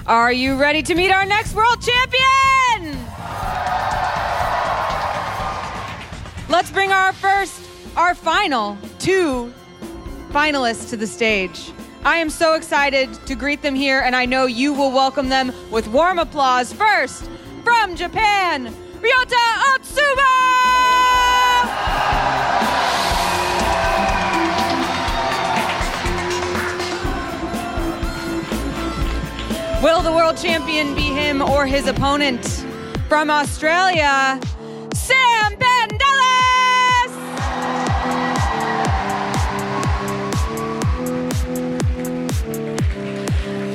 Are you ready to meet our next world champion? Let's bring our final 2 finalists to the stage. I am so excited to greet them here, and I know you will welcome them with warm applause. First, from Japan, Ryota Otsuba! Will the world champion be him or his opponent? From Australia, Sam Pendelis!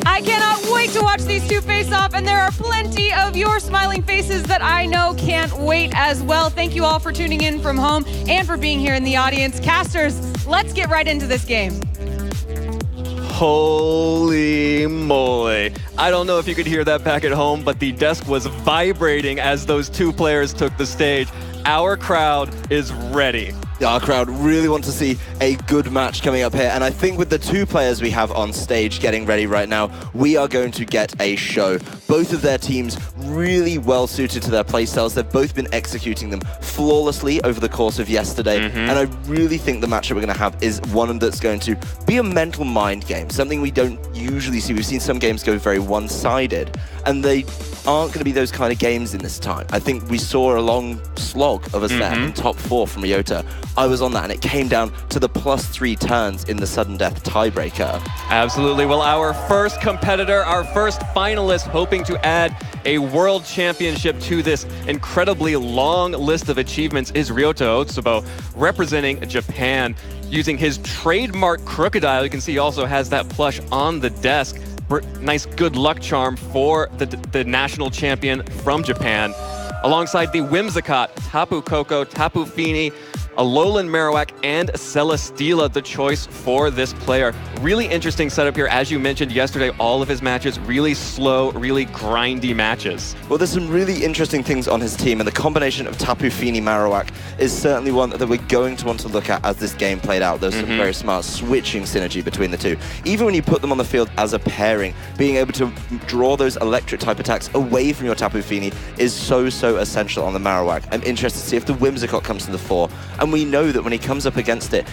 I cannot wait to watch these two face off, and there are plenty of your smiling faces that I know can't wait as well. Thank you all for tuning in from home and for being here in the audience. Casters, let's get right into this game. Holy moly. I don't know if you could hear that back at home, but the desk was vibrating as those two players took the stage. Our crowd is ready. Our crowd really want to see a good match coming up here, and I think with the two players we have on stage getting ready right now, we are going to get a show. Both of their teams really well suited to their playstyles. They've both been executing them flawlessly over the course of yesterday, and I really think the matchup we're going to have is one that's going to be a mental mind game, something we don't usually see. We've seen some games go very one-sided, and they aren't going to be those kind of games in this time. I think we saw a long slog of a set in top 4 from Ryota. I was on that, and it came down to the +3 turns in the sudden death tiebreaker. Absolutely. Well, our first competitor, our first finalist, hoping to add a world championship to this incredibly long list of achievements, is Ryota Otsubo, representing Japan. Using his trademark crocodile, you can see he also has that plush on the desk. Nice good luck charm for the national champion from Japan. Alongside the Whimsicott, Tapu Koko, Tapu Fini, Alolan Marowak, and Celesteela, the choice for this player. Really interesting setup here. As you mentioned yesterday, all of his matches really slow, really grindy matches. Well, there's some really interesting things on his team, and the combination of Tapu Fini Marowak is certainly one that we're going to want to look at as this game played out. There's some very smart switching synergy between the two. Even when you put them on the field as a pairing, being able to draw those electric type attacks away from your Tapu Fini is so essential on the Marowak. I'm interested to see if the Whimsicott comes to the fore. And we know that when he comes up against it,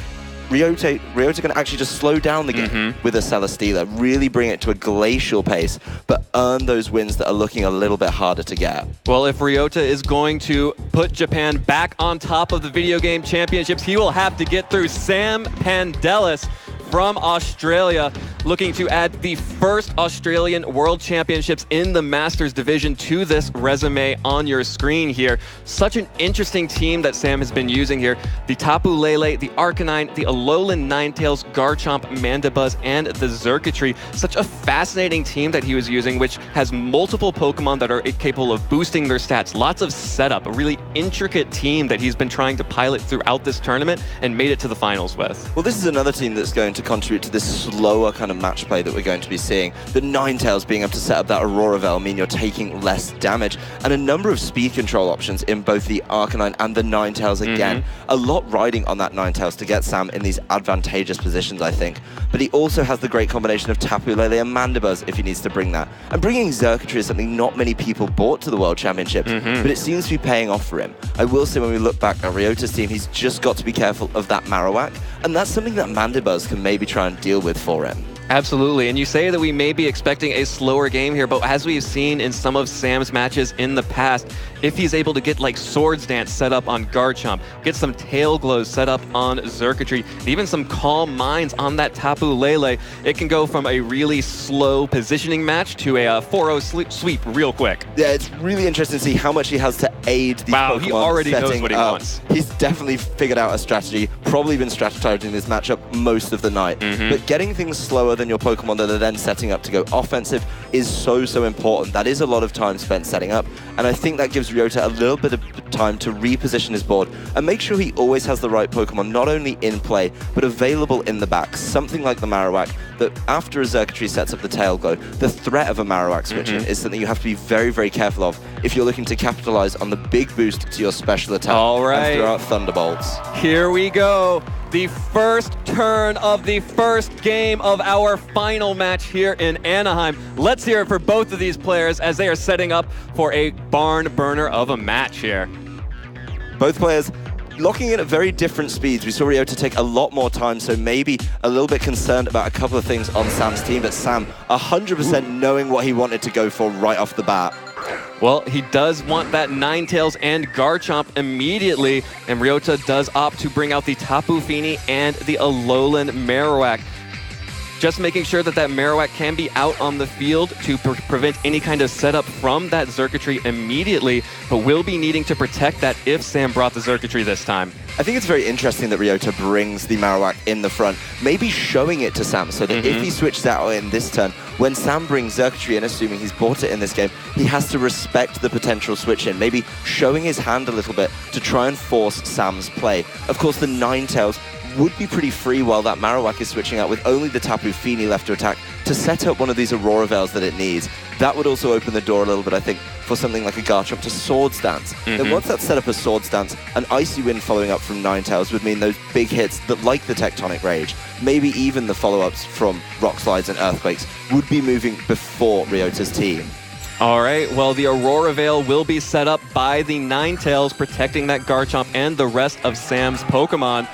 Ryota can actually just slow down the game with a Celesteela, really bring it to a glacial pace, but earn those wins that are looking a little bit harder to get. Well, if Ryota is going to put Japan back on top of the video game championships, he will have to get through Sam Pendelis from Australia, looking to add the first Australian World Championships in the Masters division to this resume on your screen here. Such an interesting team that Sam has been using here. The Tapu Lele, the Arcanine, the Alolan Ninetales, Garchomp, Mandibuzz, and the Xurkitree. Such a fascinating team that he was using, which has multiple Pokemon that are capable of boosting their stats. Lots of setup, a really intricate team that he's been trying to pilot throughout this tournament and made it to the finals with. Well, this is another team that's going to contribute to this slower kind of match play that we're going to be seeing. The Ninetales being able to set up that Aurora Veil mean you're taking less damage, and a number of speed control options in both the Arcanine and the Ninetales again. A lot riding on that Ninetales to get Sam in these advantageous positions, I think. But he also has the great combination of Tapu Lele and Mandibuzz if he needs to bring that. And bringing Xurkitree is something not many people brought to the World Championships, but it seems to be paying off for him. I will say when we look back at Ryota's team, he's just got to be careful of that Marowak, and that's something that Mandibuzz can maybe try and deal with for him. Absolutely, and you say that we may be expecting a slower game here, but as we've seen in some of Sam's matches in the past, if he's able to get like Swords Dance set up on Garchomp, get some Tail Glows set up on Xurkitree, and even some Calm Minds on that Tapu Lele, it can go from a really slow positioning match to a 4-0 sweep real quick. Yeah, it's really interesting to see how much he has to aid these Pokemon he already knows what he wants. He's definitely figured out a strategy, probably been strategizing this matchup most of the night. But getting things slower than your Pokemon that are then setting up to go offensive is so important. That is a lot of time spent setting up, and I think that gives Ryota a little bit of time to reposition his board and make sure he always has the right Pokemon not only in play, but available in the back. Something like the Marowak, that after a Xurkitree sets up the Tail Glow, the threat of a Marowak switching is something you have to be very careful of if you're looking to capitalize on the big boost to your special attack and throw out Thunderbolts. Here we go. the first turn of the first game of our final match here in Anaheim. Let's hear it for both of these players as they are setting up for a barn burner of a match here. Both players locking in at very different speeds. We saw Ryota take a lot more time, so maybe a little bit concerned about a couple of things on Sam's team, but Sam 100% knowing what he wanted to go for right off the bat. Well, he does want that Ninetales and Garchomp immediately, and Ryota does opt to bring out the Tapu Fini and the Alolan Marowak. Just making sure that that Marowak can be out on the field to prevent any kind of setup from that Xurkitree immediately, but will be needing to protect that if Sam brought the Xurkitree this time. I think it's very interesting that Ryota brings the Marowak in the front, maybe showing it to Sam, so that if he switches out in this turn, when Sam brings Xurkitree in, assuming he's bought it in this game, he has to respect the potential switch in, maybe showing his hand a little bit to try and force Sam's play. Of course, the Ninetales would be pretty free while that Marowak is switching out with only the Tapu Fini left to attack to set up one of these Aurora Veils that it needs. That would also open the door a little bit, I think, for something like a Garchomp to Swords Dance. Then once that's set up as Swords Dance, an Icy Wind following up from Ninetales would mean those big hits that, like the Tectonic Rage, maybe even the follow-ups from Rock Slides and Earthquakes, would be moving before Ryota's team. All right, well, the Aurora Veil will be set up by the Ninetales, protecting that Garchomp and the rest of Sam's Pokemon.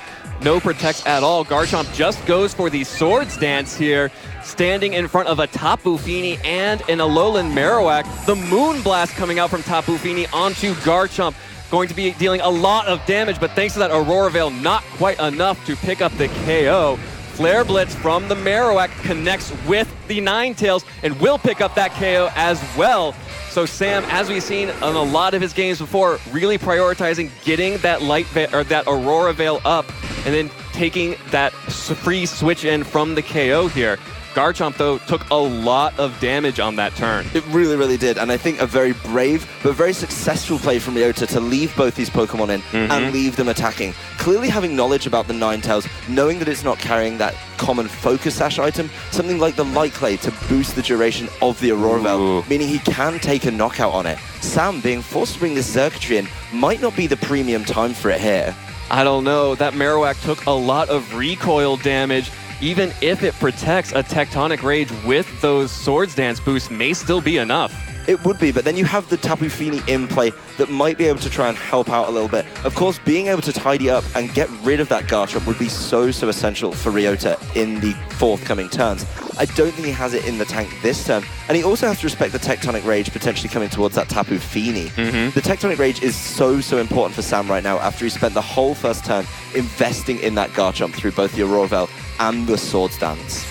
No protects at all. Garchomp just goes for the Swords Dance here, standing in front of a Tapu Fini and an Alolan Marowak. The Moonblast coming out from Tapu Fini onto Garchomp, going to be dealing a lot of damage, but thanks to that Aurora Veil, not quite enough to pick up the KO. Flare Blitz from the Marowak connects with the Ninetales and will pick up that KO as well. So Sam, as we've seen on a lot of his games before, really prioritizing getting that that Aurora Veil up and then taking that free switch in from the KO here. Garchomp, though, took a lot of damage on that turn. It really, really did. And I think a very brave but very successful play from Ryota to leave both these Pokemon in and leave them attacking. Clearly having knowledge about the Ninetales, knowing that it's not carrying that common Focus Sash item, something like the Light Clay to boost the duration of the Aurora Veil, meaning he can take a knockout on it. Sam being forced to bring this Xurkitree in might not be the premium time for it here. I don't know. That Marowak took a lot of recoil damage. Even if it protects a Tectonic Rage with those Swords Dance boosts, may still be enough. It would be, but then you have the Tapu Fini in play that might be able to try and help out a little bit. Of course, being able to tidy up and get rid of that Garchomp would be so essential for Ryota in the forthcoming turns. I don't think he has it in the tank this turn, and he also has to respect the Tectonic Rage potentially coming towards that Tapu Fini. The Tectonic Rage is so important for Sam right now after he spent the whole first turn investing in that Garchomp through both the Aurora Veil and the Swords Dance.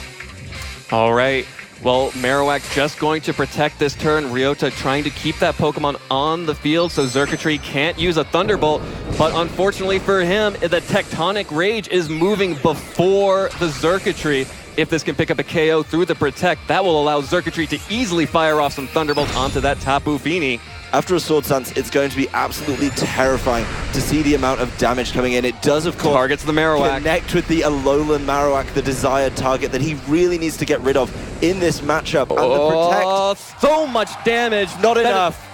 All right. Well, Marowak just going to protect this turn. Ryota trying to keep that Pokemon on the field so Xurkitree can't use a Thunderbolt. But unfortunately for him, the Tectonic Rage is moving before the Xurkitree. If this can pick up a KO through the Protect, that will allow Xurkitree to easily fire off some Thunderbolts onto that Tapu Fini. After a Swords Dance, it's going to be absolutely terrifying to see the amount of damage coming in. It does, of course, targets the Marowak. Connect with the Alolan Marowak, the desired target that he really needs to get rid of in this matchup. And the Protect, so much damage. Not enough.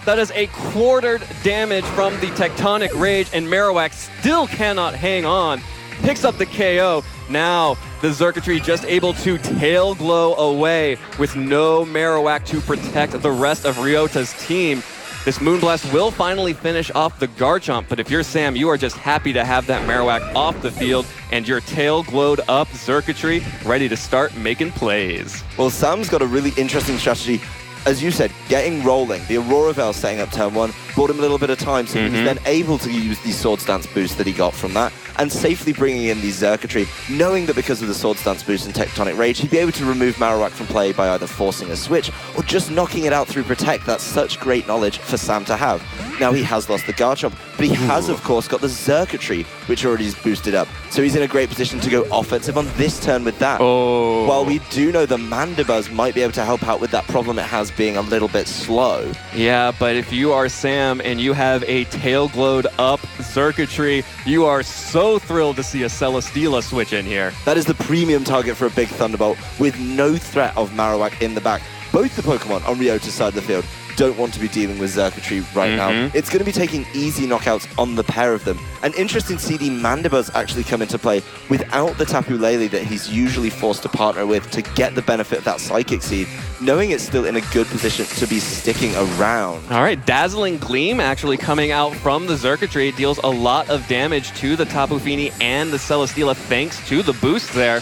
That is a quartered damage from the Tectonic Rage, and Marowak still cannot hang on. Picks up the KO. Now, the Xurkitree just able to Tail Glow away with no Marowak to protect the rest of Ryota's team. This Moonblast will finally finish off the Garchomp, but if you're Sam, you are just happy to have that Marowak off the field and your Tail Glowed up Xurkitree ready to start making plays. Well, Sam's got a really interesting strategy. As you said, getting rolling. The Aurora Veil setting up turn one bought him a little bit of time, so he was then able to use the Swords Dance boost that he got from that, and safely bringing in the Xurkitree, knowing that because of the Swords Dance boost and Tectonic Rage, he'd be able to remove Marowak from play by either forcing a switch or just knocking it out through Protect. That's such great knowledge for Sam to have. Now he has lost the Garchomp, but he has, of course, got the Xurkitree, which already is boosted up. So he's in a great position to go offensive on this turn with that. While we do know the Mandibuzz might be able to help out with that problem it has being a little bit slow. Yeah, but if you are Sam and you have a Tail Glowed up Xurkitree, you are so thrilled to see a Celesteela switch in here. That is the premium target for a big Thunderbolt with no threat of Marowak in the back. Both the Pokemon on Ryota's side of the field don't want to be dealing with Circuitry right now. It's going to be taking easy knockouts on the pair of them. And interesting to see the Mandibuzz actually come into play without the Tapu Lele that he's usually forced to partner with to get the benefit of that Psychic Seed, knowing it's still in a good position to be sticking around. All right, Dazzling Gleam actually coming out from the Circuitry deals a lot of damage to the Tapu Fini and the Celesteela thanks to the boost there.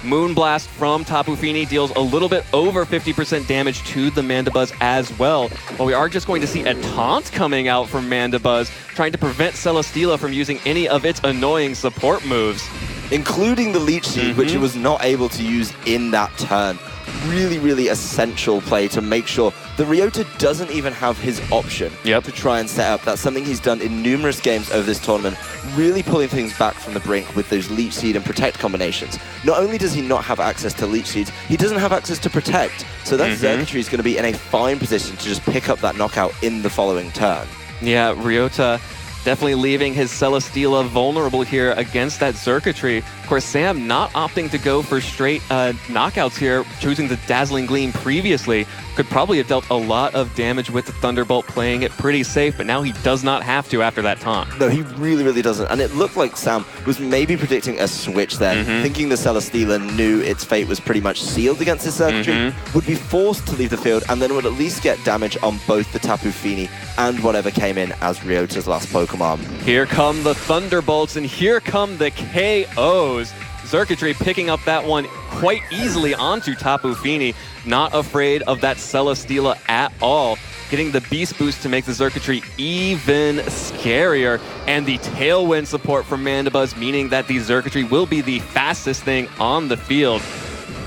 Moonblast from Tapu Fini deals a little bit over 50% damage to the Mandibuzz as well. But we are just going to see a taunt coming out from Mandibuzz, trying to prevent Celesteela from using any of its annoying support moves. Including the Leech Seed, which it was not able to use in that turn. Really essential play to make sure that Ryota doesn't even have his option to try and set up. That's something he's done in numerous games over this tournament, really pulling things back from the brink with those Leech Seed and Protect combinations. Not only does he not have access to Leech Seeds, he doesn't have access to Protect. So that Circuitry is going to be in a fine position to just pick up that knockout in the following turn. Yeah, Ryota definitely leaving his Celesteela vulnerable here against that Circuitry. Of course, Sam not opting to go for straight knockouts here, choosing the Dazzling Gleam previously. Could probably have dealt a lot of damage with the Thunderbolt, playing it pretty safe, but now he does not have to after that taunt. No, he really doesn't. And it looked like Sam was maybe predicting a switch there, thinking the Celesteela knew its fate was pretty much sealed against his Circuitry, would be forced to leave the field, and then would at least get damage on both the Tapu Fini and whatever came in as Ryota's last Pokemon. Here come the Thunderbolts, and here come the KOs. Circuitry picking up that one quite easily onto Tapu Fini, not afraid of that Celesteela at all. Getting the Beast Boost to make the Circuitry even scarier, and the Tailwind support from Mandibuzz, meaning that the Circuitry will be the fastest thing on the field.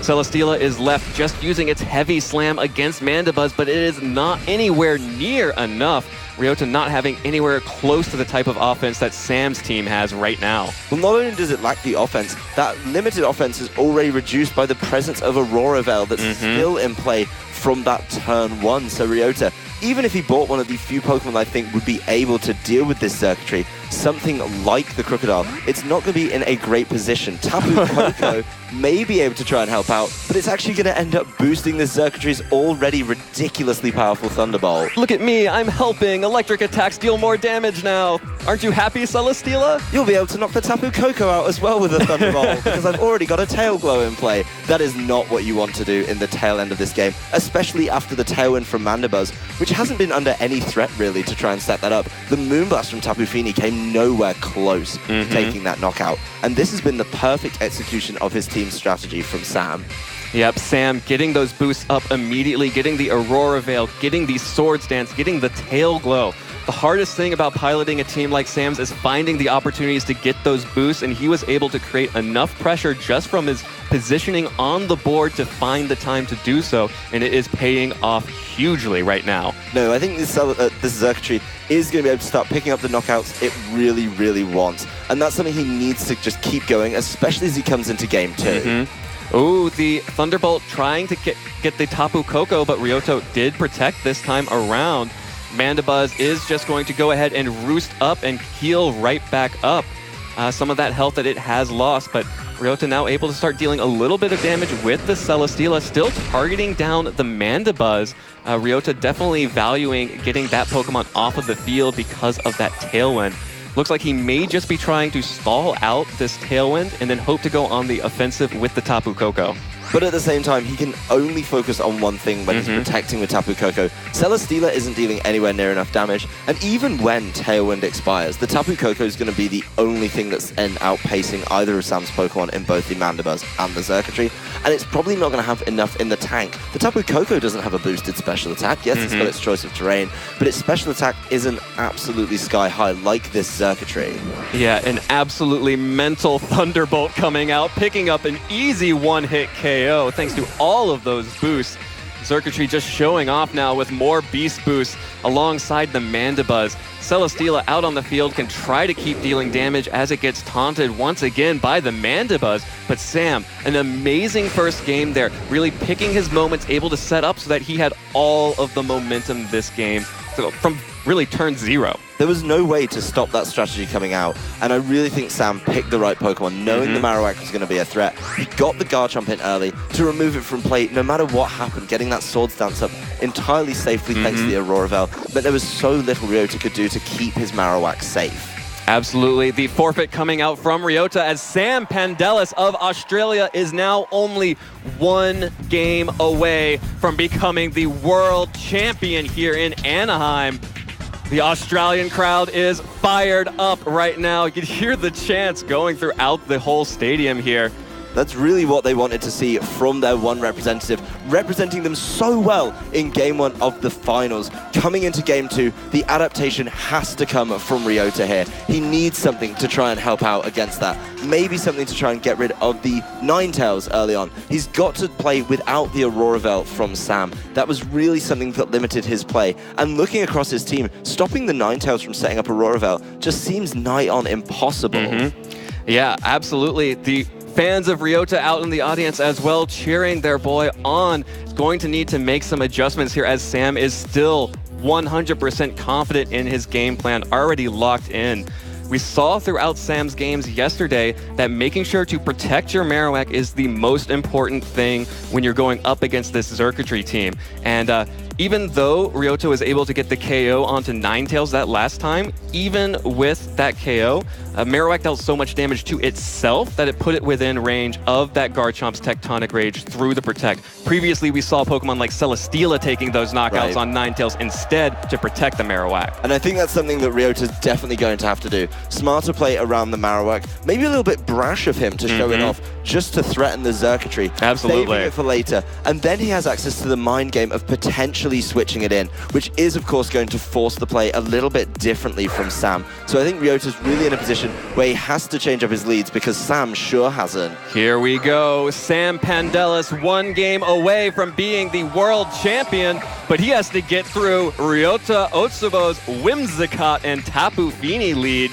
Celesteela is left just using its Heavy Slam against Mandibuzz, but it is not anywhere near enough. Ryota not having anywhere close to the type of offense that Sam's team has right now. Well, not only does it lack the offense, that limited offense is already reduced by the presence of Aurora Veil that's still in play from that turn 1. So Ryota, even if he bought one of the few Pokemon I think would be able to deal with this Circuitry, something like the Crocodile, it's not going to be in a great position. Tapu Koko may be able to try and help out, but it's actually going to end up boosting the Circuitry's already ridiculously powerful Thunderbolt. Look at me, I'm helping. Electric attacks deal more damage now. Aren't you happy, Celesteela? You'll be able to knock the Tapu Koko out as well with a Thunderbolt, because I've already got a Tail Glow in play. That is not what you want to do in the tail end of this game, especially after the Tailwind from Mandibuzz, which hasn't been under any threat really to try and set that up. The Moonblast from Tapu Fini came nowhere close to taking that knockout, and this has been the perfect execution of his team's strategy from Sam. Yep, Sam getting those boosts up immediately, getting the Aurora Veil, getting the Swords Dance, getting the Tail Glow. The hardest thing about piloting a team like Sam's is finding the opportunities to get those boosts, and he was able to create enough pressure just from his positioning on the board to find the time to do so, and it is paying off hugely right now. No, I think this Circuitry is going to be able to start picking up the knockouts it really wants, and that's something he needs to just keep going, especially as he comes into game 2. Ooh, the Thunderbolt trying to get the Tapu Koko, but Ryota did protect this time around. Mandibuzz is just going to go ahead and roost up and heal right back up some of that health that it has lost, but Ryota now able to start dealing a little bit of damage with the Celesteela, still targeting down the Mandibuzz. Ryota definitely valuing getting that Pokemon off of the field because of that Tailwind. Looks like he may just be trying to stall out this Tailwind and then hope to go on the offensive with the Tapu Koko. But at the same time, he can only focus on one thing when he's protecting with Tapu Koko. Celesteela isn't dealing anywhere near enough damage, and even when Tailwind expires, the Tapu Koko is going to be the only thing that's outpacing either of Sam's Pokemon in both the Mandibuzz and the Circuitry, and it's probably not going to have enough in the tank. The Tapu Koko doesn't have a boosted special attack. Yes, it's got its choice of terrain, but its special attack isn't absolutely sky high like this Circuitry. Yeah, an absolutely mental Thunderbolt coming out, picking up an easy one-hit KO. Thanks to all of those boosts. Circuitry just showing off now with more Beast Boosts alongside the Mandibuzz. Celesteela out on the field can try to keep dealing damage as it gets taunted once again by the Mandibuzz. But Sam, an amazing first game there, really picking his moments, able to set up so that he had all of the momentum this game. So from really turned zero. There was no way to stop that strategy coming out, and I really think Sam picked the right Pokemon, knowing the Marowak was going to be a threat. He got the Garchomp in early to remove it from play, no matter what happened. Getting that Swords Dance up entirely safely thanks to the Aurora Veil, but there was so little Ryota could do to keep his Marowak safe. Absolutely. The forfeit coming out from Ryota as Sam Pandelis of Australia is now only 1 game away from becoming the world champion here in Anaheim. The Australian crowd is fired up right now. You can hear the chants going throughout the whole stadium here. That's really what they wanted to see from their one representative, representing them so well in Game 1 of the finals. Coming into Game 2, the adaptation has to come from Ryota here. He needs something to try and help out against that. Maybe something to try and get rid of the Ninetales early on. He's got to play without the Aurora Veil from Sam. That was really something that limited his play. And looking across his team, stopping the Ninetales from setting up Aurora Veil just seems nigh on impossible. Yeah, absolutely. The fans of Ryota out in the audience as well, cheering their boy on. Is going to need to make some adjustments here as Sam is still 100% confident in his game plan, already locked in. We saw throughout Sam's games yesterday that making sure to protect your Marowak is the most important thing when you're going up against this Xurkitree team. And even though Ryota was able to get the KO onto Ninetales that last time, even with that KO, Marowak dealt so much damage to itself that it put it within range of that Garchomp's Tectonic Rage through the Protect. Previously, we saw Pokemon like Celesteela taking those knockouts on Ninetales instead to protect the Marowak. And I think that's something that Ryota's definitely going to have to do. Smarter play around the Marowak, maybe a little bit brash of him to show it off, just to threaten the Xurkitree. Absolutely. Saving it for later. And then he has access to the mind game of potentially switching it in, which is, of course, going to force the play a little bit differently from Sam. So I think Ryota's really in a position where he has to change up his leads because Sam sure hasn't. Here we go. Sam Pandelis 1 game away from being the world champion, but he has to get through Ryota Otsubo's Whimsicott and Tapu Fini lead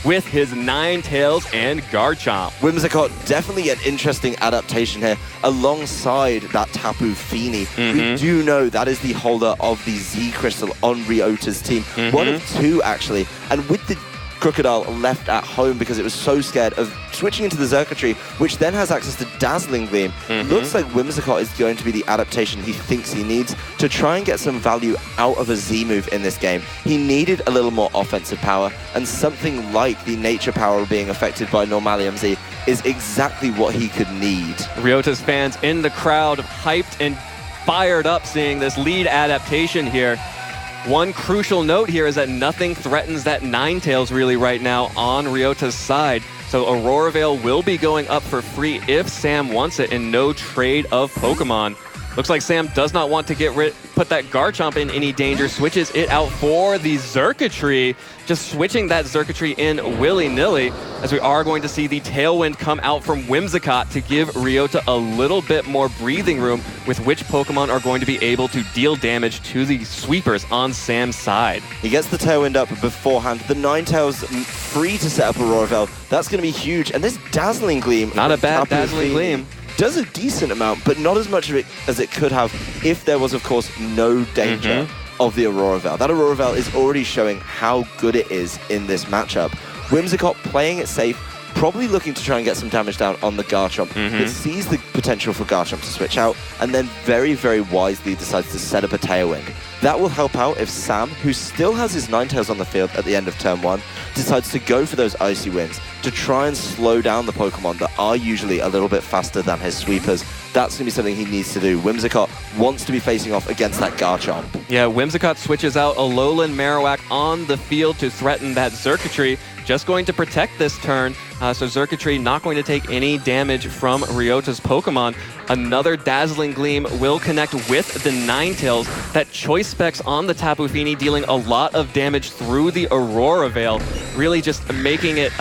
with his Ninetales and Garchomp. Whimsicott, definitely an interesting adaptation here alongside that Tapu Fini. We do know that is the holder of the Z Crystal on Ryota's team. 1 of 2, actually. And with the Crocodile left at home because it was so scared of switching into the Xurkitree, which then has access to Dazzling Gleam. Looks like Whimsicott is going to be the adaptation he thinks he needs to try and get some value out of a Z move in this game. He needed a little more offensive power, and something like the nature power being affected by Normalium Z is exactly what he could need. Ryota's fans in the crowd hyped and fired up seeing this lead adaptation here. One crucial note here is that nothing threatens that Ninetales really right now on Ryota's side. So Aurora Veil will be going up for free if Sam wants it and no trade of Pokemon. Looks like Sam does not want to put that Garchomp in any danger, switches it out for the Xurkitree, just switching that Xurkitree in willy-nilly, as we are going to see the Tailwind come out from Whimsicott to give Ryota a little bit more breathing room with which Pokemon are going to be able to deal damage to the sweepers on Sam's side. He gets the Tailwind up beforehand. The Ninetales free to set up Aurora Veil. That's going to be huge. And this Dazzling Gleam... Not a bad Dazzling Gleam. Does a decent amount, but not as much of it as it could have if there was, of course, no danger of the Aurora Veil. That Aurora Veil is already showing how good it is in this matchup. Whimsicott playing it safe, probably looking to try and get some damage down on the Garchomp. It sees the potential for Garchomp to switch out, and then very, very wisely decides to set up a Tailwind. That will help out if Sam, who still has his Ninetales on the field at the end of turn 1, decides to go for those Icy Winds to try and slow down the Pokemon that are usually a little bit faster than his sweepers. That's going to be something he needs to do. Whimsicott wants to be facing off against that Garchomp. Yeah, Whimsicott switches out Alolan Marowak on the field to threaten that Xurkitree. Just going to protect this turn, so Xurkitree not going to take any damage from Ryota's Pokemon. Another Dazzling Gleam will connect with the Ninetales. That Choice Specs on the Tapu Fini dealing a lot of damage through the Aurora Veil, really just making it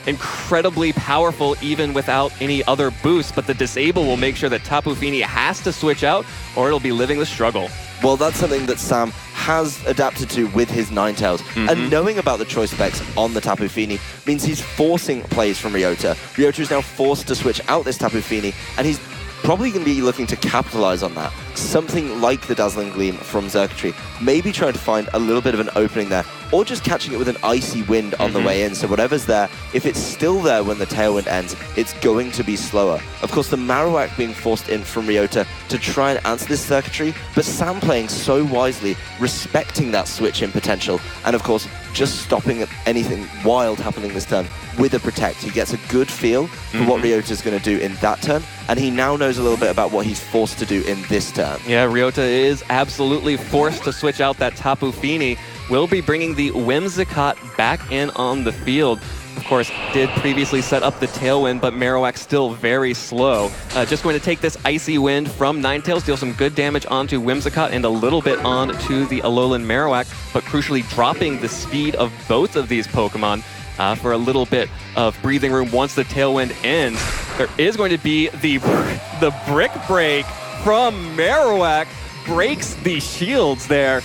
incredibly powerful even without any other boost, but the Disable will make sure that Tapu Fini has to switch out or it'll be living the struggle. Well, that's something that Sam has adapted to with his Ninetales. And knowing about the choice specs on the Tapu Fini means he's forcing plays from Ryota. Ryota is now forced to switch out this Tapu Fini, and he's probably going to be looking to capitalize on that. Something like the Dazzling Gleam from Xurkitree. Maybe trying to find a little bit of an opening there, or just catching it with an Icy Wind on the way in. So whatever's there, if it's still there when the Tailwind ends, it's going to be slower. Of course, the Marowak being forced in from Ryota to try and answer this Xurkitree, but Sam playing so wisely, respecting that switch in potential, and of course, just stopping anything wild happening this turn with a Protect. He gets a good feel for what Ryota's going to do in that turn, and he now knows a little bit about what he's forced to do in this turn. Yeah, Ryota is absolutely forced to switch out that Tapu Fini. Will be bringing the Whimsicott back in on the field. Of course, did previously set up the Tailwind, but Marowak still very slow. Just going to take this Icy Wind from Ninetales, deal some good damage onto Whimsicott and a little bit onto the Alolan Marowak, but crucially dropping the speed of both of these Pokemon for a little bit of breathing room once the Tailwind ends. There is going to be the Brick Break from Marowak, breaks the shields there.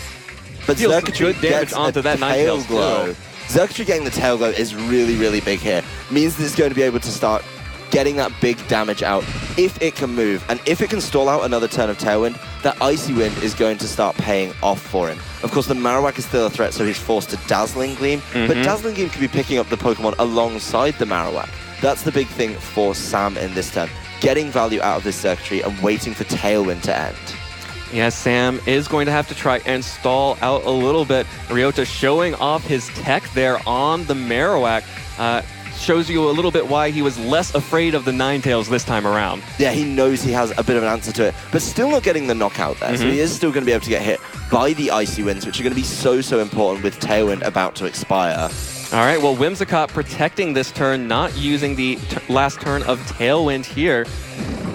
But Xurkitree gets onto that Ninetales glow. Xurkitree getting the Tail Glow is really, really big here. Means that it's going to be able to start getting that big damage out if it can move. And if it can stall out another turn of Tailwind, that Icy Wind is going to start paying off for him. Of course, the Marowak is still a threat, so he's forced to Dazzling Gleam. But Dazzling Gleam can be picking up the Pokemon alongside the Marowak. That's the big thing for Sam in this turn. Getting value out of this Xurkitree and waiting for Tailwind to end. Yeah, Sam is going to have to try and stall out a little bit. Ryota showing off his tech there on the Marowak. Shows you a little bit why he was less afraid of the Ninetales this time around. Yeah, he knows he has a bit of an answer to it, but still not getting the knockout there. So he is still going to be able to get hit by the Icy Winds, which are going to be so, so important with Tailwind about to expire. All right, well, Whimsicott protecting this turn, not using the last turn of Tailwind here.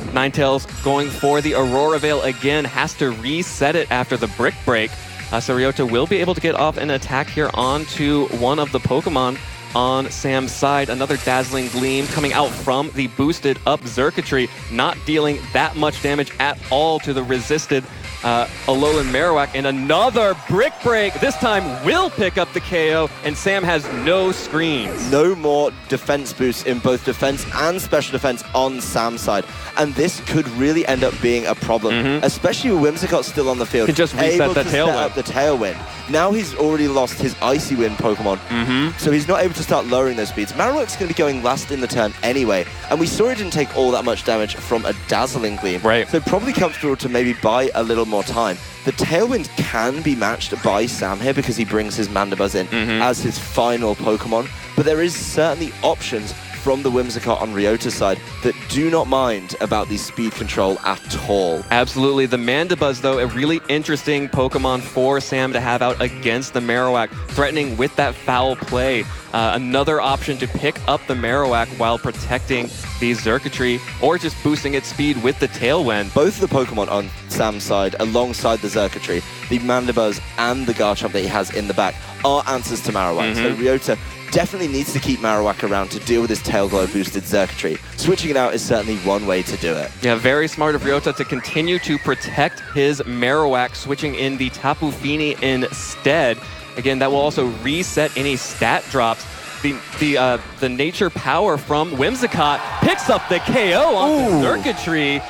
Ninetales going for the Aurora Veil again, has to reset it after the Brick Break. So Ryota will be able to get off an attack here onto one of the Pokemon on Sam's side. Another Dazzling Gleam coming out from the boosted up Xurkitree, not dealing that much damage at all to the resisted Alolan Marowak, and another Brick Break. This time will pick up the KO, and Sam has no screens. No more defense boosts in both defense and special defense on Sam's side. And this could really end up being a problem, especially with Whimsicott still on the field. Can just reset the Tailwind. The Tailwind. Now he's already lost his Icy Wind Pokemon, so he's not able to start lowering those speeds. Marowak's going to be going last in the turn anyway, and we saw it didn't take all that much damage from a Dazzling Gleam. Right. So probably comfortable to maybe buy a little more time. The Tailwind can be matched by Sam here because he brings his Mandibuzz in as his final Pokemon, but there is certainly options from the Whimsicott on Ryota's side that do not mind about the speed control at all. Absolutely. The Mandibuzz, though, a really interesting Pokemon for Sam to have out against the Marowak, threatening with that foul play. Another option to pick up the Marowak while protecting the Xurkitree, or just boosting its speed with the Tailwind. Both of the Pokemon on Sam's side, alongside the Xurkitree, the Mandibuzz and the Garchomp that he has in the back, are answers to Marowak. So Ryota definitely needs to keep Marowak around to deal with his Tail Glow boosted Xurkitree. Switching it out is certainly one way to do it. Yeah, very smart of Ryota to continue to protect his Marowak, switching in the Tapu Fini instead. Again, that will also reset any stat drops. The Nature Power from Whimsicott picks up the KO on the Xurkitree.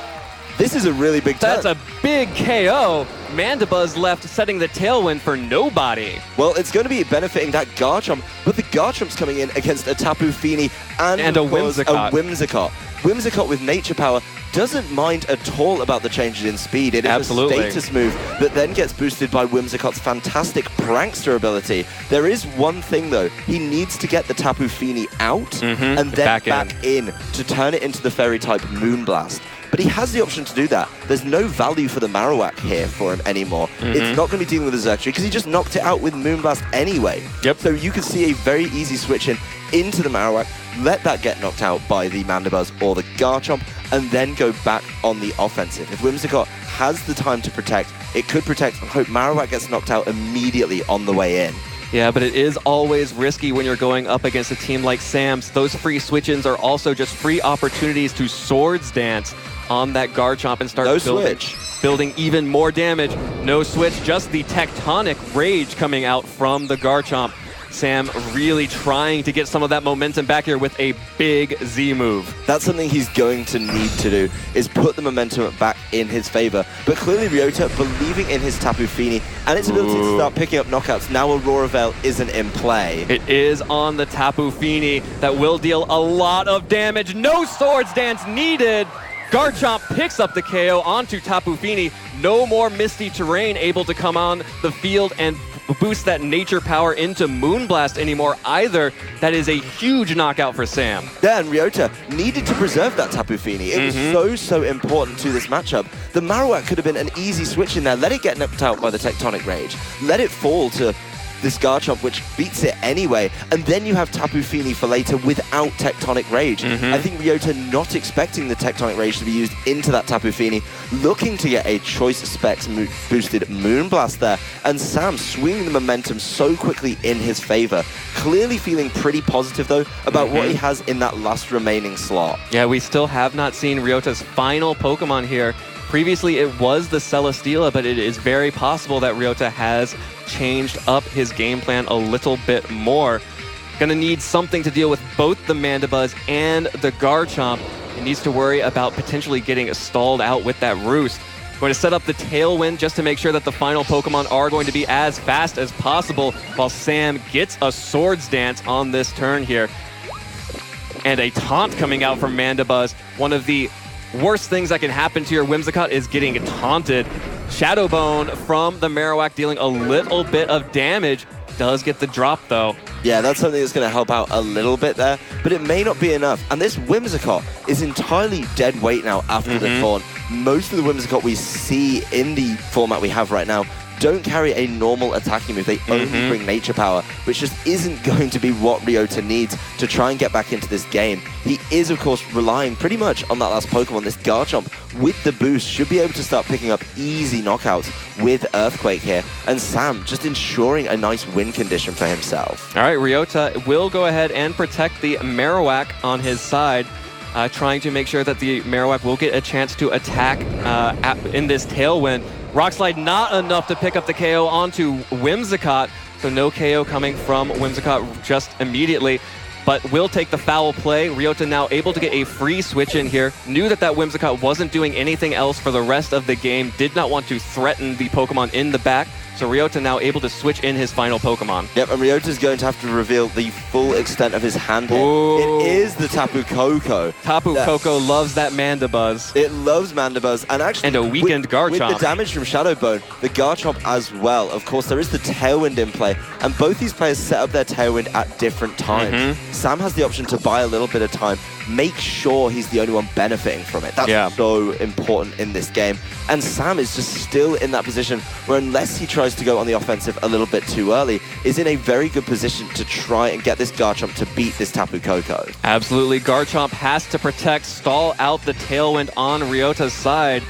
This is a really big turn. That's a big KO. Mandibuzz left setting the Tailwind for nobody. Well, it's going to be benefiting that Garchomp, but the Garchomp's coming in against a Tapu Fini and a Whimsicott. Whimsicott with Nature Power doesn't mind at all about the changes in speed. It is a status move that then gets boosted by Whimsicott's fantastic Prankster ability. There is one thing, though. He needs to get the Tapu Fini out and then back in to turn it into the Fairy-type Moonblast. But he has the option to do that. There's no value for the Marowak here for him anymore. It's not going to be dealing with the Xurkitree because he just knocked it out with Moonblast anyway. So you can see a very easy switch in into the Marowak, let that get knocked out by the Mandibuzz or the Garchomp, and then go back on the offensive. If Whimsicott has the time to protect, it could protect and hope Marowak gets knocked out immediately on the way in. Yeah, but it is always risky when you're going up against a team like Sam's. Those free switch-ins are also just free opportunities to Swords Dance on that Garchomp and start building even more damage. No switch, just the Tectonic Rage coming out from the Garchomp. Sam really trying to get some of that momentum back here with a big Z move. That's something he's going to need to do, is put the momentum back in his favor. But clearly Ryota, believing in his Tapu Fini and its ability to start picking up knockouts, now Aurora Veil isn't in play. It is on the Tapu Fini that will deal a lot of damage. No Swords Dance needed. Garchomp picks up the KO onto Tapu Fini. No more Misty Terrain able to come on the field and boost that nature power into Moonblast anymore either. That is a huge knockout for Sam. Yeah, and Ryota needed to preserve that Tapu Fini. It was so important to this matchup. The Marowak could have been an easy switch in there. Let it get knocked out by the Tectonic Rage. Let it fall to this Garchomp, which beats it anyway, and then you have Tapu Fini for later without Tectonic Rage. I think Ryota not expecting the Tectonic Rage to be used into that Tapu Fini, looking to get a Choice Specs boosted Moonblast there, and Sam swinging the momentum so quickly in his favor. Clearly feeling pretty positive, though, about what he has in that last remaining slot. Yeah, we still have not seen Ryota's final Pokemon here. Previously, it was the Celesteela, but it is very possible that Ryota has changed up his game plan a little bit more. Gonna need something to deal with both the Mandibuzz and the Garchomp. He needs to worry about potentially getting stalled out with that Roost. Going to set up the Tailwind just to make sure that the final Pokemon are going to be as fast as possible while Sam gets a Swords Dance on this turn here. And a Taunt coming out from Mandibuzz. One of the worst things that can happen to your Whimsicott is getting taunted. Shadow Bone from the Marowak dealing a little bit of damage. Does get the drop though. Yeah, that's something that's going to help out a little bit there, but it may not be enough. And this Whimsicott is entirely dead weight now after the taunt. Most of the Whimsicott we see in the format we have right now don't carry a normal attacking move. They only bring nature power, which just isn't going to be what Ryota needs to try and get back into this game. He is, of course, relying pretty much on that last Pokemon. This Garchomp, with the boost, should be able to start picking up easy knockouts with Earthquake here. And Sam just ensuring a nice win condition for himself. All right, Ryota will go ahead and protect the Marowak on his side. Trying to make sure that the Marowak will get a chance to attack in this Tailwind. Rock Slide not enough to pick up the KO onto Whimsicott, so no KO coming from Whimsicott just immediately, but will take the foul play. Ryota now able to get a free switch in here. Knew that Whimsicott wasn't doing anything else for the rest of the game, did not want to threaten the Pokemon in the back. So Ryota now able to switch in his final Pokemon. Yep, and Ryota's going to have to reveal the full extent of his hand here. It is the Tapu Koko. Tapu Koko loves that Mandibuzz. It loves Mandibuzz, and actually... And a weakened Garchomp. With the damage from Shadow Bone, the Garchomp as well. Of course, there is the Tailwind in play, and both these players set up their Tailwind at different times. Sam has the option to buy a little bit of time, make sure he's the only one benefiting from it. That's so important in this game. And Sam is just still in that position where, unless he tries to go on the offensive a little bit too early, is in a very good position to try and get this Garchomp to beat this Tapu Koko. Absolutely. Garchomp has to protect, stall out the Tailwind on Ryota's side.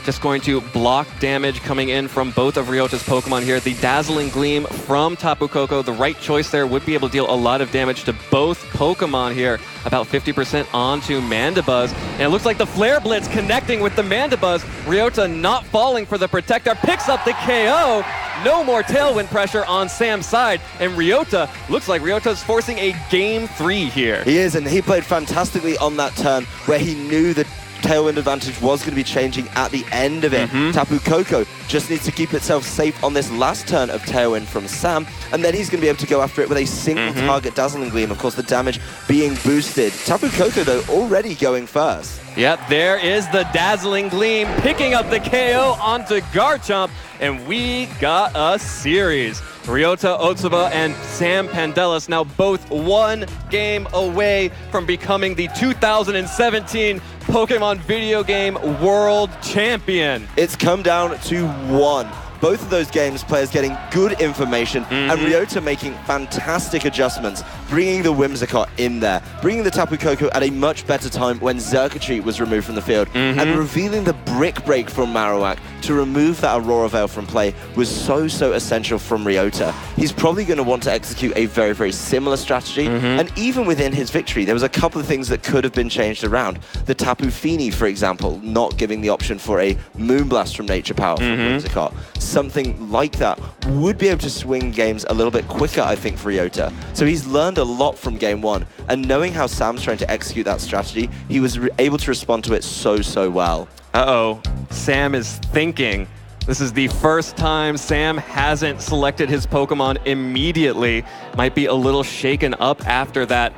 Just going to block damage coming in from both of Ryota's Pokemon here. The Dazzling Gleam from Tapu Koko, the right choice there, would be able to deal a lot of damage to both Pokemon here. About 50% onto Mandibuzz. And it looks like the Flare Blitz connecting with the Mandibuzz. Ryota not falling for the Protector, picks up the KO. No more Tailwind pressure on Sam's side. And Ryota, looks like Ryota's forcing a Game 3 here. He is, and he played fantastically on that turn where he knew that Tailwind advantage was going to be changing at the end of it. Tapu Koko just needs to keep itself safe on this last turn of Tailwind from Sam, and then he's going to be able to go after it with a single target Dazzling Gleam. Of course, the damage being boosted. Tapu Koko, though, already going first. Yep, there is the Dazzling Gleam picking up the KO onto Garchomp, and we got a series. Ryota Otsuba and Sam Pandelis now both one game away from becoming the 2017 Pokemon video game world champion. It's come down to one. Both of those games, players getting good information, and Ryota making fantastic adjustments, bringing the Whimsicott in there, bringing the Tapu Koko at a much better time when Xurkitree was removed from the field, and revealing the Brick Break from Marowak to remove that Aurora Veil from play was so essential from Ryota. He's probably going to want to execute a very similar strategy, and even within his victory, there was a couple of things that could have been changed around. The Tapu Fini, for example, not giving the option for a Moonblast from Nature Power from Whimsicott. something like that would be able to swing games a little bit quicker, I think, for Ryota. So he's learned a lot from game one, and knowing how Sam's trying to execute that strategy, he was able to respond to it so well. Uh-oh, Sam is thinking. This is the first time Sam hasn't selected his Pokemon immediately. Might be a little shaken up after that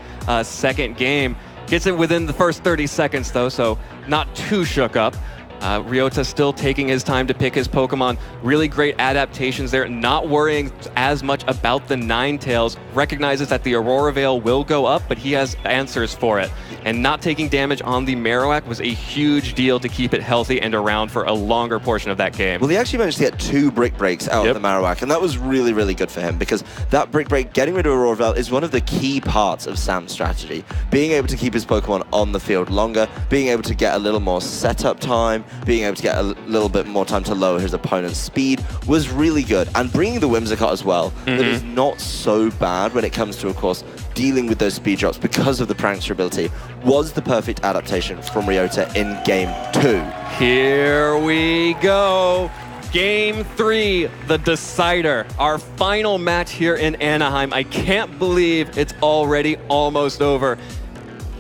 second game. Gets it within the first 30 seconds though, so not too shook up. Ryota still taking his time to pick his Pokemon. Really great adaptations there, not worrying as much about the Ninetales. Recognizes that the Aurora Veil will go up, but he has answers for it. And not taking damage on the Marowak was a huge deal to keep it healthy and around for a longer portion of that game. Well, he actually managed to get 2 Brick Breaks out of the Marowak, and that was really good for him, because that Brick Break, getting rid of Aurora Veil, is one of the key parts of Sam's strategy. Being able to keep his Pokemon on the field longer, being able to get a little more setup time, being able to get a little bit more time to lower his opponent's speed was really good. And bringing the Whimsicott as well, that is not so bad when it comes to, of course, dealing with those speed drops because of the prankster ability, was the perfect adaptation from Ryota in Game 2. Here we go. Game 3, the decider. Our final match here in Anaheim. I can't believe it's already almost over.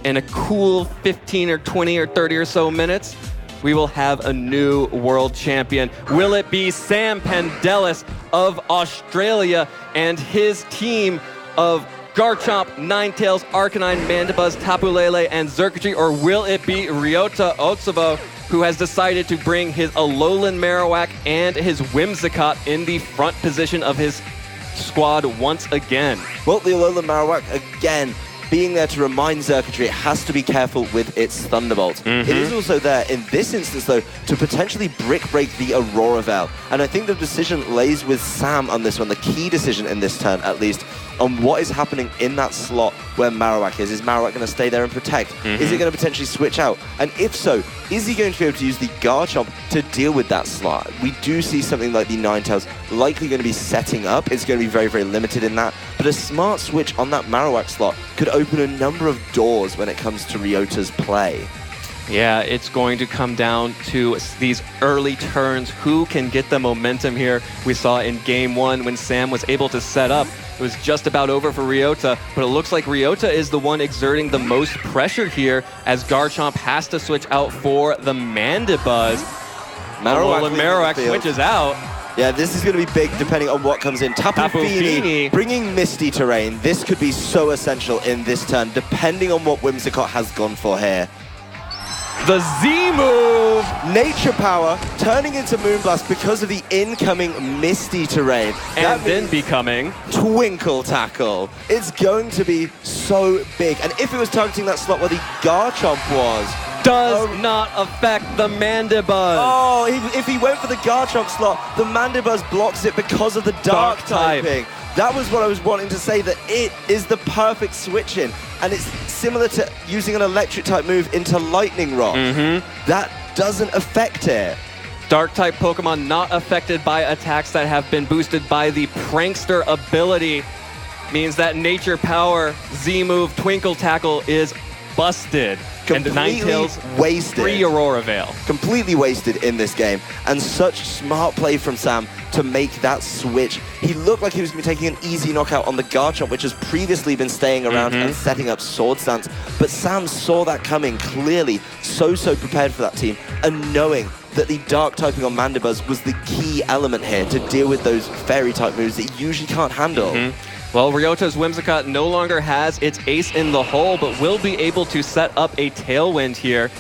In a cool 15 or 20 or 30 or so minutes, we will have a new world champion. Will it be Sam Pandelis of Australia and his team of Garchomp, Ninetales, Arcanine, Mandibuzz, Tapu Lele, and Xurkitree, or will it be Ryota Otsubo, who has decided to bring his Alolan Marowak and his Whimsicott in the front position of his squad once again? Well, the Alolan Marowak, again, being there to remind Xurkitree it has to be careful with its Thunderbolt. It is also there, in this instance, though, to potentially Brick Break the Aurora Veil. And I think the decision lays with Sam on this one, the key decision in this turn, at least, on what is happening in that slot where Marowak is. Is Marowak going to stay there and protect? Is it going to potentially switch out? And if so, is he going to be able to use the Garchomp to deal with that slot? We do see something like the Ninetales likely going to be setting up. It's going to be very limited in that. But a smart switch on that Marowak slot could open a number of doors when it comes to Ryota's play. Yeah, it's going to come down to these early turns. Who can get the momentum here? We saw in Game 1 when Sam was able to set up. It was just about over for Ryota, but it looks like Ryota is the one exerting the most pressure here as Garchomp has to switch out for the Mandibuzz. Marowak switches out. Yeah, this is going to be big depending on what comes in. Tapu Fini bringing Misty Terrain. This could be so essential in this turn, depending on what Whimsicott has gone for here. The Z move! Nature Power turning into Moonblast because of the incoming Misty Terrain. And then becoming Twinkle Tackle. It's going to be so big. And if it was targeting that slot where the Garchomp was, does not affect the Mandibuzz. Oh, if he went for the Garchomp slot, the Mandibuzz blocks it because of the dark typing. That was what I was wanting to say, that it is the perfect switch in. And it's similar to using an electric type move into Lightning Rock. That doesn't affect it. Dark type Pokemon not affected by attacks that have been boosted by the Prankster ability means that Nature Power Z move Twinkle Tackle is busted. Completely wasted. Free Aurora Veil. Completely wasted in this game. And such smart play from Sam to make that switch. He looked like he was going to be taking an easy knockout on the Garchomp, which has previously been staying around and setting up Sword Stance. But Sam saw that coming clearly, so prepared for that team, and knowing that the dark typing on Mandibuzz was the key element here to deal with those fairy type moves that you usually can't handle. Well, Ryota's Whimsicott no longer has its ace in the hole, but will be able to set up a Tailwind here.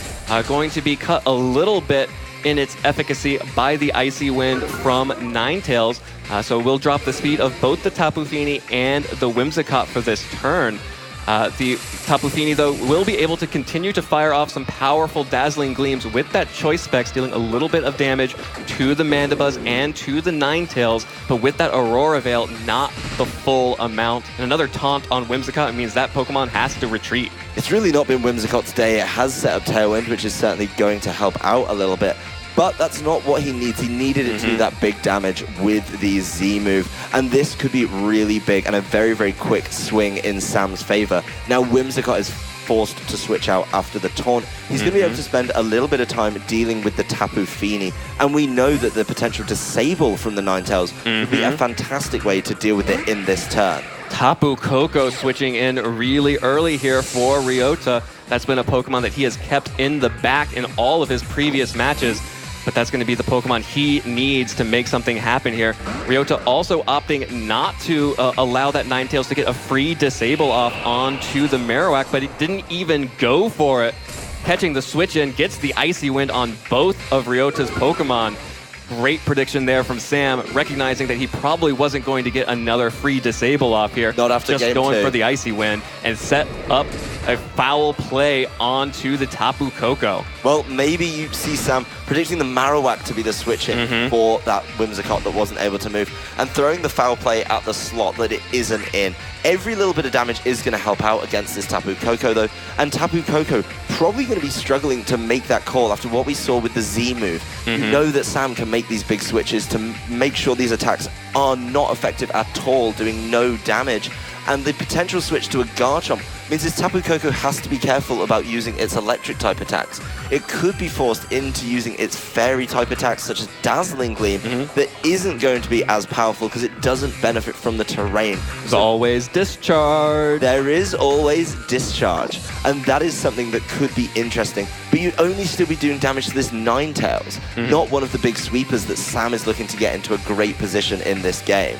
Going to be cut a little bit in its efficacy by the Icy Wind from Ninetales. So we'll drop the speed of both the Tapu Fini and the Whimsicott for this turn. The Tapu Fini, though, will be able to continue to fire off some powerful Dazzling Gleams with that Choice Specs, dealing a little bit of damage to the Mandibuzz and to the Ninetales, but with that Aurora Veil, not the full amount. And another taunt on Whimsicott means that Pokemon has to retreat. It's really not been Whimsicott today. It has set up Tailwind, which is certainly going to help out a little bit. But that's not what he needs. He needed it to do that big damage with the Z move. And this could be really big and a very quick swing in Sam's favor. Now Whimsicott is forced to switch out after the taunt, he's going to be able to spend a little bit of time dealing with the Tapu Fini. And we know that the potential disable from the Ninetales would be a fantastic way to deal with it in this turn. Tapu Koko switching in really early here for Ryota. That's been a Pokemon that he has kept in the back in all of his previous matches, but that's going to be the Pokemon he needs to make something happen here. Ryota also opting not to allow that Ninetales to get a free disable off onto the Marowak, but he didn't even go for it. Catching the switch in, gets the Icy Wind on both of Ryota's Pokemon. Great prediction there from Sam, recognizing that he probably wasn't going to get another free disable off here. Not after just game going 2. for the Icy Wind and set up a foul play onto the Tapu Koko. Well, maybe you see Sam predicting the Marowak to be the switch-in for that Whimsicott that wasn't able to move, and throwing the foul play at the slot that it isn't in. Every little bit of damage is going to help out against this Tapu Koko, though, and Tapu Koko probably going to be struggling to make that call after what we saw with the Z move. You know that Sam can make these big switches to make sure these attacks are not effective at all, doing no damage. And the potential switch to a Garchomp means this Tapu Koko has to be careful about using its electric type attacks. It could be forced into using its fairy type attacks such as Dazzling Gleam that isn't going to be as powerful because it doesn't benefit from the terrain. There's always Discharge. There is always Discharge, and that is something that could be interesting. But you'd only still be doing damage to this Ninetales, not one of the big sweepers that Sam is looking to get into a great position in this game.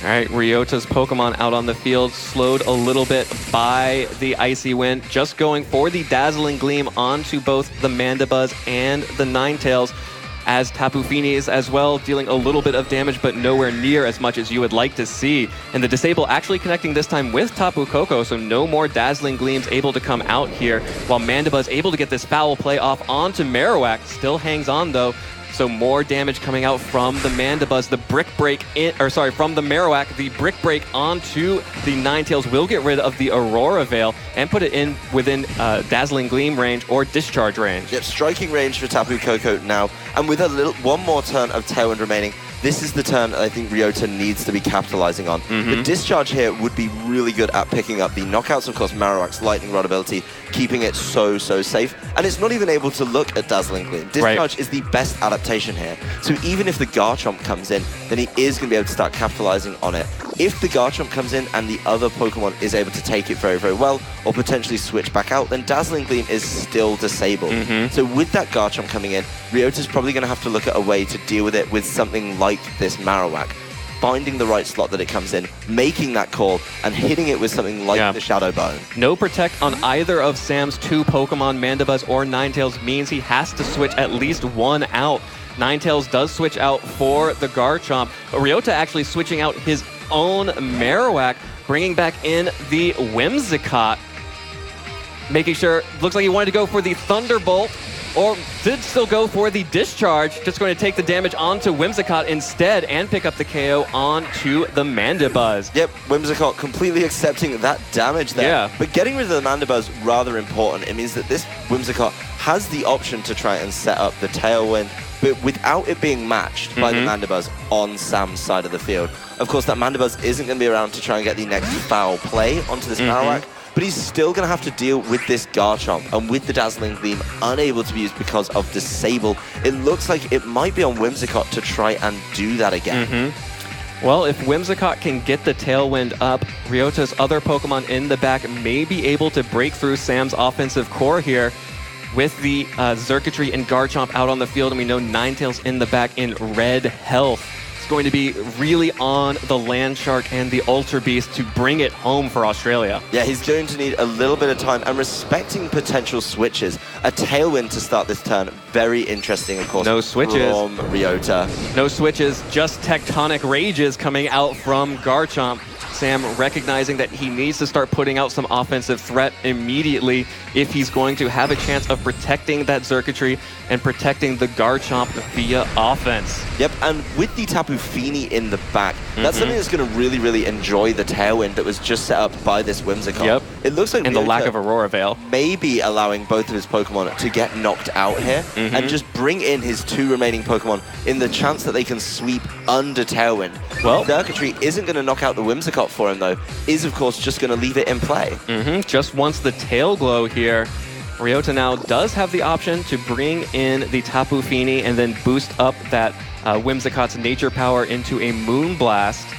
All right, Ryota's Pokemon out on the field, slowed a little bit by the Icy Wind, just going for the Dazzling Gleam onto both the Mandibuzz and the Ninetales, as Tapu Fini is as well dealing a little bit of damage, but nowhere near as much as you would like to see. And the Disable actually connecting this time with Tapu Koko, so no more Dazzling Gleams able to come out here, while Mandibuzz able to get this foul play off onto Marowak, still hangs on though. So more damage coming out from the Mandibuzz. The Brick Break from the Marowak. The Brick Break onto the Ninetales will get rid of the Aurora Veil and put it in within Dazzling Gleam range or Discharge range. Yep, striking range for Tapu Koko now. And with one more turn of Tailwind remaining, this is the turn I think Ryota needs to be capitalizing on. The Discharge here would be really good at picking up the knockouts, of course, Marowak's Lightning Rod ability, keeping it so safe. And it's not even able to look at Dazzling Gleam. Discharge is the best adaptation here. So even if the Garchomp comes in, then he is going to be able to start capitalizing on it. If the Garchomp comes in and the other Pokemon is able to take it very well, or potentially switch back out, then Dazzling Gleam is still disabled. So with that Garchomp coming in, Ryota's probably going to have to look at a way to deal with it with something like this Marowak. Finding the right slot that it comes in, making that call, and hitting it with something like the Shadow Bone. No Protect on either of Sam's two Pokemon, Mandibuzz or Ninetales, means he has to switch at least one out. Ninetales does switch out for the Garchomp, but Ryota actually switching out his own Marowak, bringing back in the Whimsicott. Making sure, looks like he wanted to go for the Thunderbolt, or did still go for the Discharge, just going to take the damage onto Whimsicott instead and pick up the KO onto the Mandibuzz. Yep, Whimsicott completely accepting that damage there. Yeah. But getting rid of the Mandibuzz rather important. It means that this Whimsicott has the option to try and set up the Tailwind, but without it being matched by the Mandibuzz on Sam's side of the field. Of course, that Mandibuzz isn't going to be around to try and get the next foul play onto this Marowak, but he's still going to have to deal with this Garchomp, and with the Dazzling Gleam unable to be used because of Disable, it looks like it might be on Whimsicott to try and do that again. Well, if Whimsicott can get the Tailwind up, Ryota's other Pokemon in the back may be able to break through Sam's offensive core here with the Xurkitree and Garchomp out on the field, and we know Ninetales in the back in red health. It's going to be really on the Landshark and the Ultra Beast to bring it home for Australia. Yeah, he's going to need a little bit of time, and respecting potential switches. A Tailwind to start this turn, very interesting, of course. No switches. From Ryota. No switches, just Tectonic Rages coming out from Garchomp. Sam recognizing that he needs to start putting out some offensive threat immediately if he's going to have a chance of protecting that Xurkitree and protecting the Garchomp via offense. Yep, and with the Tapu Fini in the back, that's something that's going to really enjoy the Tailwind that was just set up by this Whimsicott. Yep. It looks like and the lack of Aurora Veil. Maybe allowing both of his Pokemon to get knocked out here and just bring in his two remaining Pokemon in the chance that they can sweep under Tailwind. Well, Circuitry isn't going to knock out the Whimsicott for him, though. Is, of course, just going to leave it in play. Just wants the tail glow here. Ryota now does have the option to bring in the Tapu Fini and then boost up that Whimsicott's nature power into a Moonblast.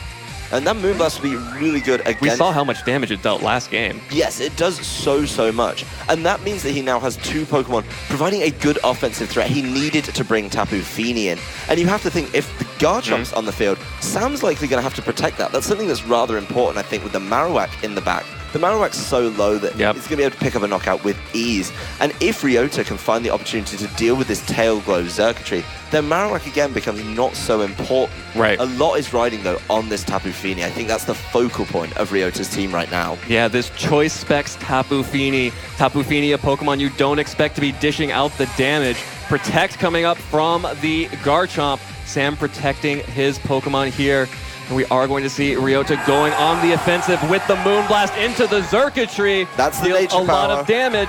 And that Moonblast will be really good against... We saw how much damage it dealt last game. Yes, it does so much. And that means that he now has 2 Pokemon, providing a good offensive threat. He needed to bring Tapu Fini in. And you have to think, if the Garchomp's on the field, Sam's likely going to have to protect that. That's something that's rather important, I think, with the Marowak in the back. The Marowak's so low that he's going to be able to pick up a knockout with ease. And if Ryota can find the opportunity to deal with this Tail Glow Circuitry, then Marowak again becomes not so important. Right. A lot is riding, though, on this Tapu Fini. I think that's the focal point of Ryota's team right now. Yeah, this Choice Specs Tapu Fini. Tapu Fini, a Pokemon you don't expect to be dishing out the damage. Protect coming up from the Garchomp. Sam protecting his Pokemon here. And we are going to see Ryota going on the offensive with the Moonblast into the Circuitry. That's the nature power. A lot of damage.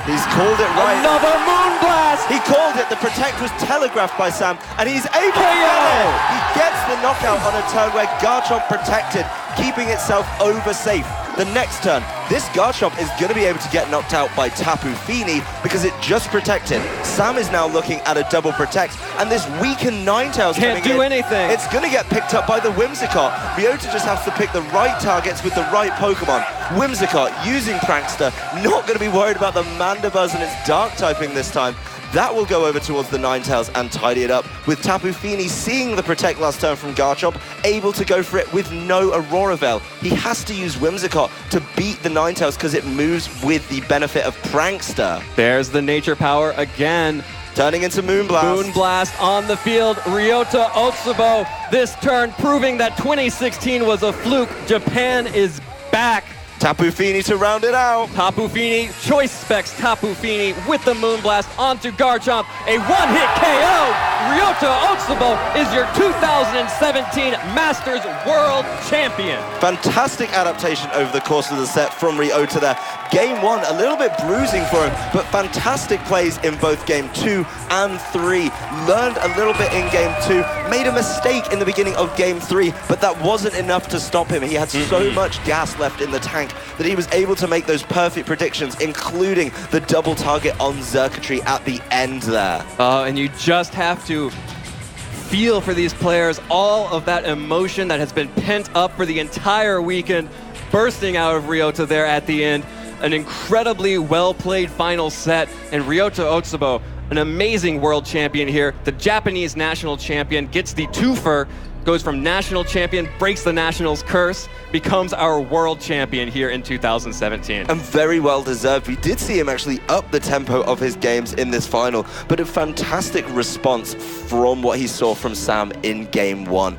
He's called it right. Another Moonblast! He called it. The Protect was telegraphed by Sam, and he's able to get it. He gets the knockout on a turn where Garchomp protected, keeping itself over safe. The next turn, this Garchomp is going to be able to get knocked out by Tapu Fini because it just protected. Sam is now looking at a double protect, and this weakened Ninetales can't do anything. It's going to get picked up by the Whimsicott. Ryota just has to pick the right targets with the right Pokemon. Whimsicott using Prankster, not going to be worried about the Mandibuzz and its Dark typing this time. That will go over towards the Ninetales and tidy it up, with Tapu Fini seeing the Protect last turn from Garchomp, able to go for it with no Aurora Veil. He has to use Whimsicott to beat the Ninetales because it moves with the benefit of Prankster. There's the nature power again. Turning into Moonblast. Moonblast on the field. Ryota Otsubo this turn proving that 2016 was a fluke. Japan is back. Tapu Fini to round it out. Tapu Fini, Choice Specs Tapu Fini with the Moonblast onto Garchomp. A one-hit KO. Ryota Otsubo is your 2017 Masters World Champion. Fantastic adaptation over the course of the set from Ryota there. Game 1, a little bit bruising for him, but fantastic plays in both Game 2 and 3. Learned a little bit in Game 2, made a mistake in the beginning of Game 3, but that wasn't enough to stop him. He had so much gas left in the tank that he was able to make those perfect predictions, including the double target on Circuitry at the end there. And you just have to feel for these players, all of that emotion that has been pent up for the entire weekend, bursting out of Ryota there at the end. An incredibly well-played final set, and Ryota Otsubo, an amazing world champion here. The Japanese national champion gets the twofer, goes from national champion, breaks the nationals curse, becomes our world champion here in 2017. And very well deserved. We did see him actually up the tempo of his games in this final, but a fantastic response from what he saw from Sam in Game 1.